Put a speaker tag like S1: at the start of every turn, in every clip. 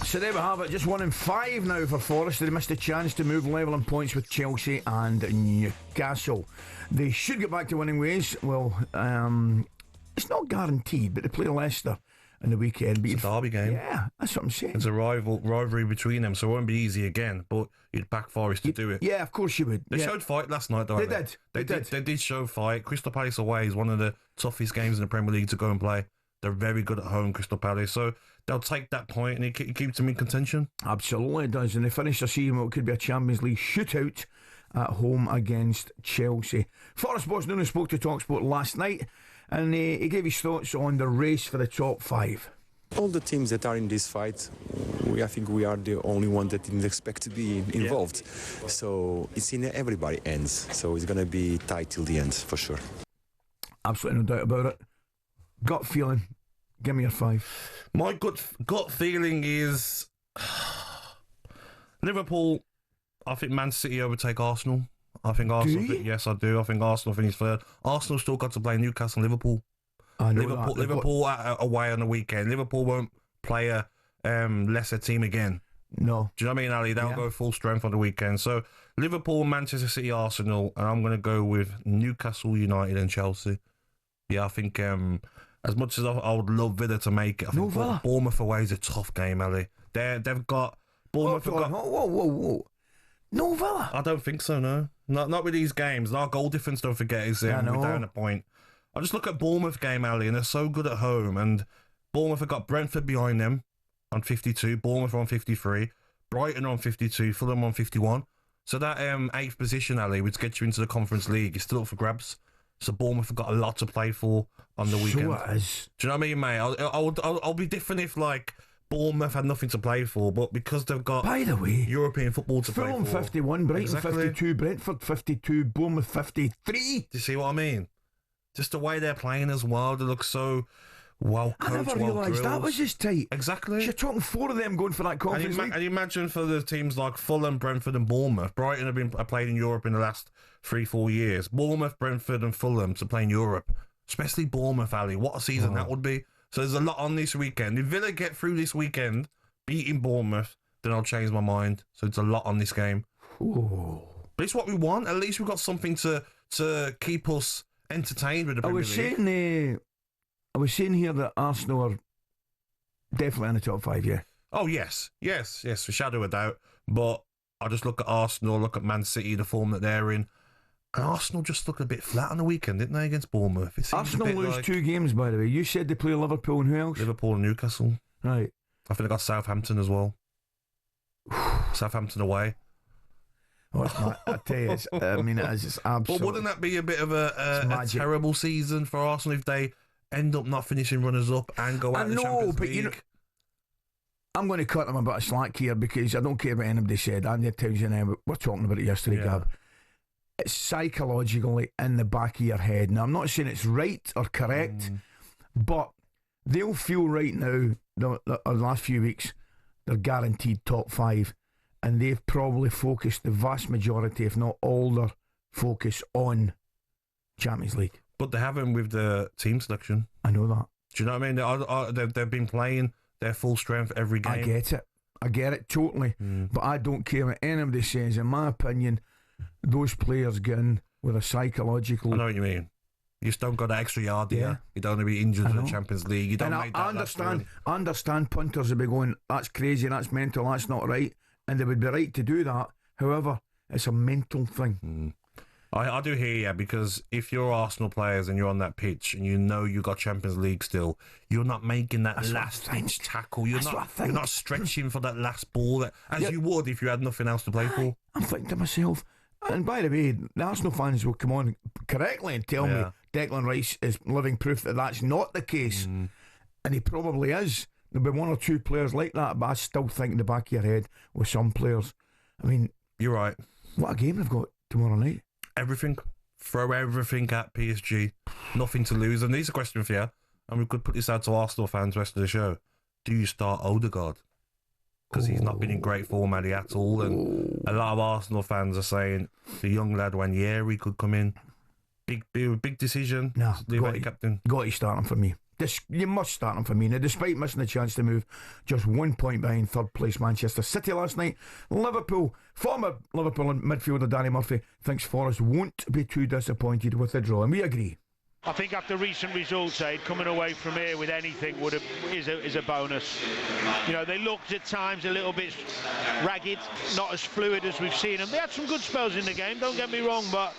S1: So there we have it. Just 1 in 5 now for Forest. They missed a chance to move level in points with Chelsea and Newcastle. They should get back to winning ways. Well, it's not guaranteed, but they play Leicester in the weekend.
S2: It's a derby game.
S1: Yeah, that's what I'm saying.
S2: It's a rivalry between them, so it won't be easy again. But you'd back Forest to do it.
S1: Yeah, of course you would.
S2: They showed fight last night, though.
S1: They did.
S2: They did show fight. Crystal Palace away is one of the toughest games in the Premier League to go and play. They're very good at home, Crystal Palace. So they'll take that point and it keeps them in contention.
S1: Absolutely it does. And they finish the season what could be a Champions League shootout at home against Chelsea. Forest boss Nuno spoke to talkSPORT last night and he gave his thoughts on the race for the top 5.
S3: All the teams that are in this fight, I think we are the only one that didn't expect to be involved. Yeah. So it's in everybody's hands. So it's going to be tight till the end, for sure.
S1: Absolutely no doubt about it. Gut feeling, give me your 5.
S2: My gut feeling is Liverpool. I think Man City overtake Arsenal. I think Arsenal. Yes, I do. I think Arsenal finish third. Arsenal still got to play Newcastle and Liverpool.
S1: I know
S2: Liverpool away on the weekend. Liverpool won't play a lesser team again.
S1: No.
S2: Do you know what I mean, Ali? They'll go full strength on the weekend. So Liverpool, Manchester City, Arsenal, and I'm going to go with Newcastle United and Chelsea. Yeah, I think as much as I would love Villa to make it, I think Bournemouth away is a tough game, Ali. They've got Bournemouth.
S1: Whoa. No Villa?
S2: I don't think so, no. Not with these games. Our goal difference, don't forget, is we're down a point. I just look at Bournemouth game, Ali, and they're so good at home. And Bournemouth have got Brentford behind them on 52, Bournemouth on 53, Brighton on 52, Fulham on 51. So that 8th position, Ali, which gets you into the Conference League, is still up for grabs. So Bournemouth have got a lot to play for on the weekend.
S1: So it is.
S2: Do you know what I mean, mate? I'll be different if, like, Bournemouth had nothing to play for, but because they've got,
S1: by the way,
S2: European football to play for.
S1: Fulham 51, Brighton 52, Brentford 52, Bournemouth 53.
S2: Do you see what I mean? Just the way they're playing as well, they look so well coached.
S1: I never realised that was just tight.
S2: Exactly.
S1: You're talking 4 of them going for that Conference League.
S2: And imagine for the teams like Fulham, Brentford and Bournemouth. Brighton have been played in Europe in the last 3-4 years. Bournemouth, Brentford and Fulham to play in Europe. Especially Bournemouth, Ali. What a season that would be. So there's a lot on this weekend. If Villa get through this weekend, beating Bournemouth, then I'll change my mind. So it's a lot on this game.
S1: Ooh.
S2: But it's what we want. At least we've got something to keep us entertained with the Premier League.
S1: I was saying here that Arsenal are definitely in the top 5, yeah.
S2: Oh, yes, for shadow of doubt. But I just look at Arsenal, look at Man City, the form that they're in. And Arsenal just looked a bit flat on the weekend, didn't they, against Bournemouth?
S1: Arsenal lose 2 games, by the way. You said they play Liverpool and who else?
S2: Liverpool and Newcastle.
S1: Right.
S2: I think they got Southampton as well. Southampton away.
S1: Oh, it's not, I tell you, it's absolutely.
S2: But wouldn't that be a bit of a terrible season for Arsenal if they end up not finishing runners-up and go out of the Champions League? You know,
S1: I'm going to cut them a bit of slack here because I don't care what anybody said. Andy tells you now, we're talking about it yesterday, Gab. It's psychologically in the back of your head. Now, I'm not saying it's right or correct, but they'll feel right now, the last few weeks, they're guaranteed top 5. And they've probably focused the vast majority, if not all their focus on Champions League.
S2: But they haven't with the team selection.
S1: I know that.
S2: Do you know what I mean? They've been playing their full strength every game.
S1: I get it totally. But I don't care what anybody says. In my opinion, those players get in with a psychological...
S2: I know what you mean. You just don't got that extra yard there. You don't want to be injured in the Champions League. You don't make that.
S1: I understand punters will be going, that's crazy, that's mental, that's not right. And they would be right to do that. However, it's a mental thing.
S2: I do hear you, because if you're Arsenal players and you're on that pitch and you know you got Champions League still, you're not making that last inch tackle. You're not stretching for that last ball as you would if you had nothing else to play for.
S1: I'm thinking to myself, and by the way, the Arsenal fans will come on correctly and tell me Declan Rice is living proof that that's not the case. And he probably is. There'll be 1 or 2 players like that, but I still think in the back of your head with some players. I mean,
S2: you're right.
S1: What a game they've got tomorrow night.
S2: Everything. Throw everything at PSG. Nothing to lose. And these are questions for you, and we could put this out to Arsenal fans the rest of the show. Do you start Odegaard? Because he's not been in great form at all. And a lot of Arsenal fans are saying the young lad Wanyeri could come in. Big decision.
S1: No,
S2: captain.
S1: Got to start him for me. You must start him, Firmino, despite missing the chance to move just 1 point behind third place Manchester City last night. Former Liverpool midfielder Danny Murphy thinks Forest won't be too disappointed with the draw, and we agree.
S4: I think after recent results, Aid, coming away from here with anything is a bonus. You know, they looked at times a little bit ragged, not as fluid as we've seen them. They had some good spells in the game, don't get me wrong, but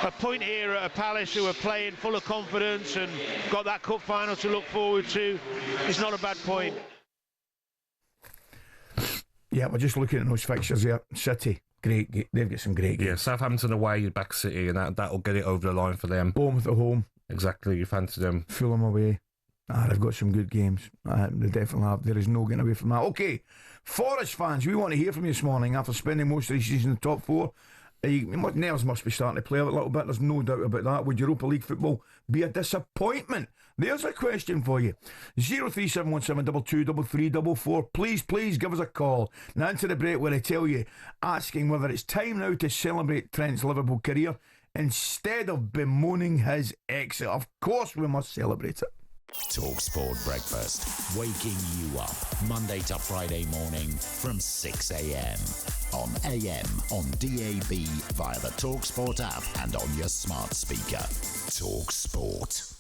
S4: a point here at a Palace who are playing full of confidence and got that cup final to look forward to is not a bad point.
S1: Yeah, we're just looking at those fixtures here. City, great. They've got some great games.
S2: Yeah, Southampton away, back City, and that'll get it over the line for them.
S1: Bournemouth at home.
S2: Exactly, you fancy them.
S1: Fulham away. They've got some good games. They definitely have. There is no getting away from that. Okay, Forest fans, we want to hear from you this morning after spending most of the season in the top four. Nerves must be starting to play a little bit. There's no doubt about that. Would Europa League football be a disappointment? There's a question for you. 03717223344. Please give us a call. Now into the break where I tell you, asking whether it's time now to celebrate Trent's Liverpool career instead of bemoaning his exit. Of course we must celebrate it.
S5: talkSPORT Breakfast, waking you up Monday to Friday morning from 6 a.m. on AM, on DAB, via the talkSPORT app and on your smart speaker. talkSPORT.